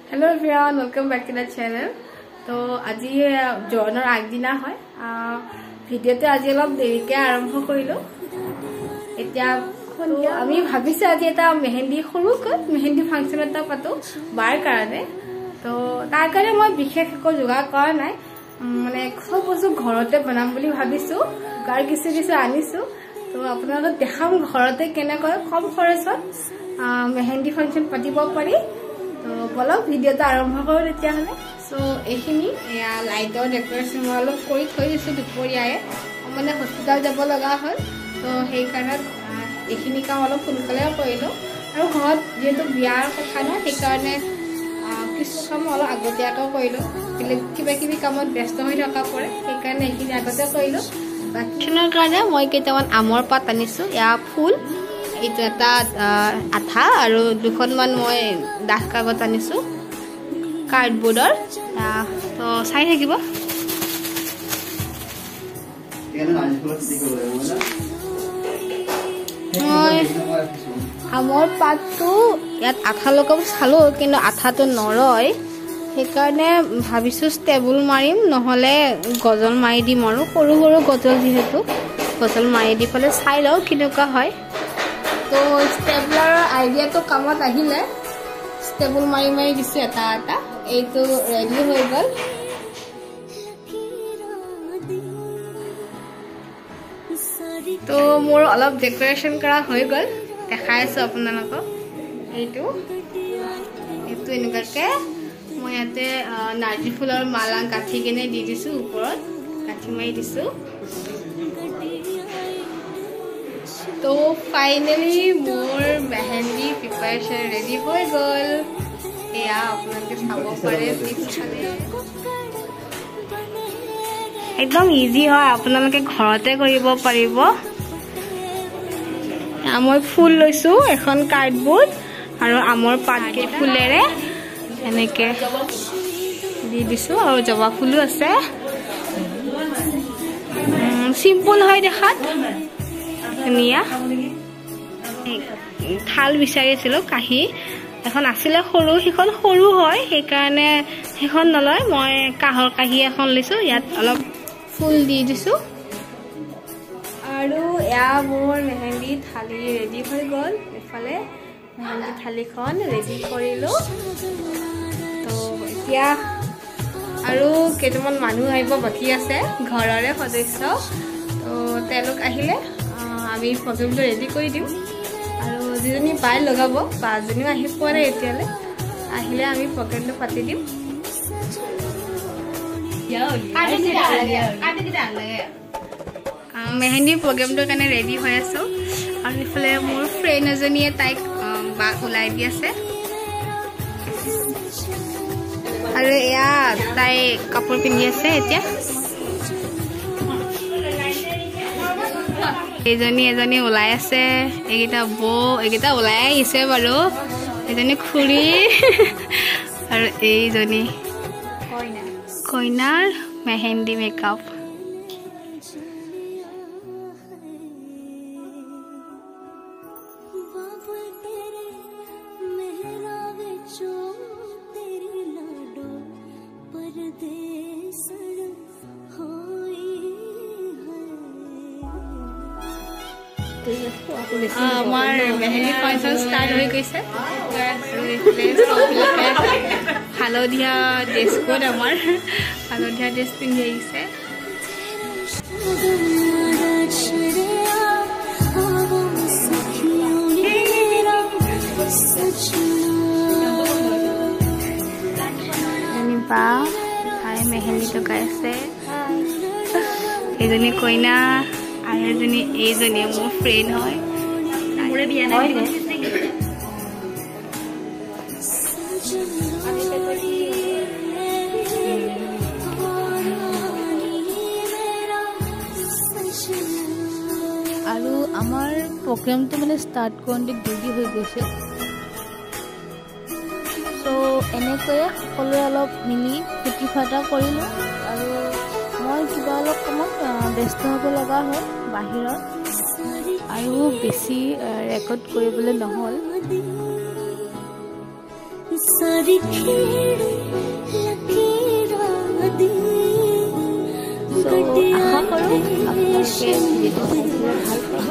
Hello everyone, welcome back to the channel. So, আজি জনৰ আগদিনা হয় ভিডিওতে আজি অলপ দেৰিকে আৰম্ভ কৰিলো এতিয়া আমি ভাবিছো আজি এটা মেহেন্দি সৰুকৈ মেহেন্দি ফাংচন এটা পাতো বাৰ কাৰণে তো তাৰ কাৰণে মই বিশেষ একো যোগাৰ কৰা নাই মানে সব বস্তু ঘৰতে বনাম বুলি ভাবিছো গাৰ কিছু আনিছো তো আপোনালোকক দেখাম ঘৰতে কেনেকৈ কম খৰচত মেহেন্দি ফাংচন পাতিব পাৰি তো বলক ভিডিওটা আৰম্ভ কৰো তেতিয়া হলে সো এইখিনি লাইটৰ ডেকোৰেশন অলপ কৰি থৈ দিছো দুপৰীয়ায়ে মানে হস্পিটাল যাব লগা হ'ল তো সেই কাৰণে এইখিনি কাম অলপ সোনকালে কৰিলো আৰু ঘৰত যেটো বিয়াৰ কথা ন সেই কাৰণে কিছু কাম অলপ আগতীয়াকৈ কৰিলো কিবা কিবি কামত ব্যস্ত হৈ থকা পৰে সেই কাৰণে এইখিনি আগতে কৰিলো বাকিনৰ কাৰণে মই কেইটামান আমৰ পাত আনিছো ইয়া ফুল এইটো এটা আঠা আৰু দুখনমান মই ডাঠ কাগজ আনিছো কাৰ্ডবোৰ্ডৰ তো চাই থাকিব মই আমৰ পাতটো ইয়াত আঠা লগাব চালো কিন্তু আঠাটো নৰয় সেইকাৰণে ভাবিছো ষ্টেবল মাৰিম নহলে গজল মাৰি দিম আৰু সৰু সৰু গজল যিহেতু গজল মাৰি দি ফলে চাই লও কেনেকুৱা হয় তো ষ্টেবলাৰৰ আইডিয়াটো কামত আহিলে ষ্টেবল মাৰি দিছো এটা এটা এইটো ৰেডি হৈ গল তো মোৰ অলপ ডেকোৰেশন কৰা হৈ গল দেখাই আছো আপোনালোকক এইটো এনেকুৱাকে মই ইয়াতে নাৰ্জি ফুলৰ মালা গাঁঠি কিনে দি দিছো ওপৰত গাঁঠি মাৰি দিছো তো ফাইনালি মোৰ মেহেন্দি প্ৰিপাৰেচন ৰেডি হৈ গল এয়া আপোনালোকে চাব পাৰে পিছফালে একদম ইজি হয় আপোনালোকে ঘৰতে কৰিব পাৰিব মই ফুল লৈছো এখন কাৰ্ডবোৰ্ড আৰু আমৰ পাত ফুলেৰে এনেকে দি দিছো আৰু জবা ফুলো আছে সিম্পল হয় দেখাত ধুনীয়া থাল বিচাৰিছিলো কাহি এখন আছিলে সৰু সিখন সৰু হয় সেইকাৰণে সেইখন নলয় মই কাহৰ কাহি এখন লৈছো ইয়াত অলপ ফুল দি দিছো আৰু এয়া মোৰ মেহেন্দি থালি ৰেডি হৈ গল এফালে মেহেন্দি থালিখন ৰেডি কৰিলো তো এতিয়া আৰু কেইটামান মানুহ আহিব বাকি আছে ঘৰৰে সদস্য তো তেওঁলোক আহিলে আমি প্ৰগ্ৰামটো ৰেডি কৰি দিম আৰু যিজনী বাই লগাব বাজনীও আহি পোৱা নাই এতিয়ালৈ আহিলে আমি প্ৰগ্ৰামটো পাতি দিম মেহেন্দি প্ৰগ্ৰামটোৰ কাৰণে ৰেডি হৈ আছো আৰু ইফালে মোৰ ফ্ৰেণ্ড এজনীয়ে তাইক বাক ওলাই দি আছে আৰু এয়া তাই কাপোৰ পিন্ধি আছে এতিয়া এজনী ওলাই আছে এইকেইটা বৌ এইকেইটা ওলাই আহিছে বাৰু এজনী খুৰী আৰু এইজনী কইনাৰ মেহেন্দি মেকআপ আমাৰ মেহেন্দি ফাংচন ষ্টাৰ্ট হৈ গৈছে হালধীয়া ড্ৰেছ কোড আমাৰ হালধীয়া ড্ৰেছ পিন্ধি আহিছে বা তাই মেহেন্দি লগাই আছে এইজনী কইনা আৰু এইজনী মোৰ ফ্ৰেণ্ড হয় মোৰে বিয়া নাই আৰু আমাৰ প্ৰগ্ৰামটো মানে ষ্টাৰ্ট কৰোঁতে দেৰি হৈ গৈছে সো এনেকৈয়ে সকলোৱে অলপ মিলি ফূৰ্তি ফাৰ্তা কৰিলোঁ আৰু মই কিবা অলপ কামত ব্যস্ত হ'ব লগা হ'ল বাহিৰত আৰু বেছি ৰেকৰ্ড কৰিবলৈ নহ'ল আশা কৰোঁ আপোনালোকে ভিডিঅ'টো চাই ভাল পাব।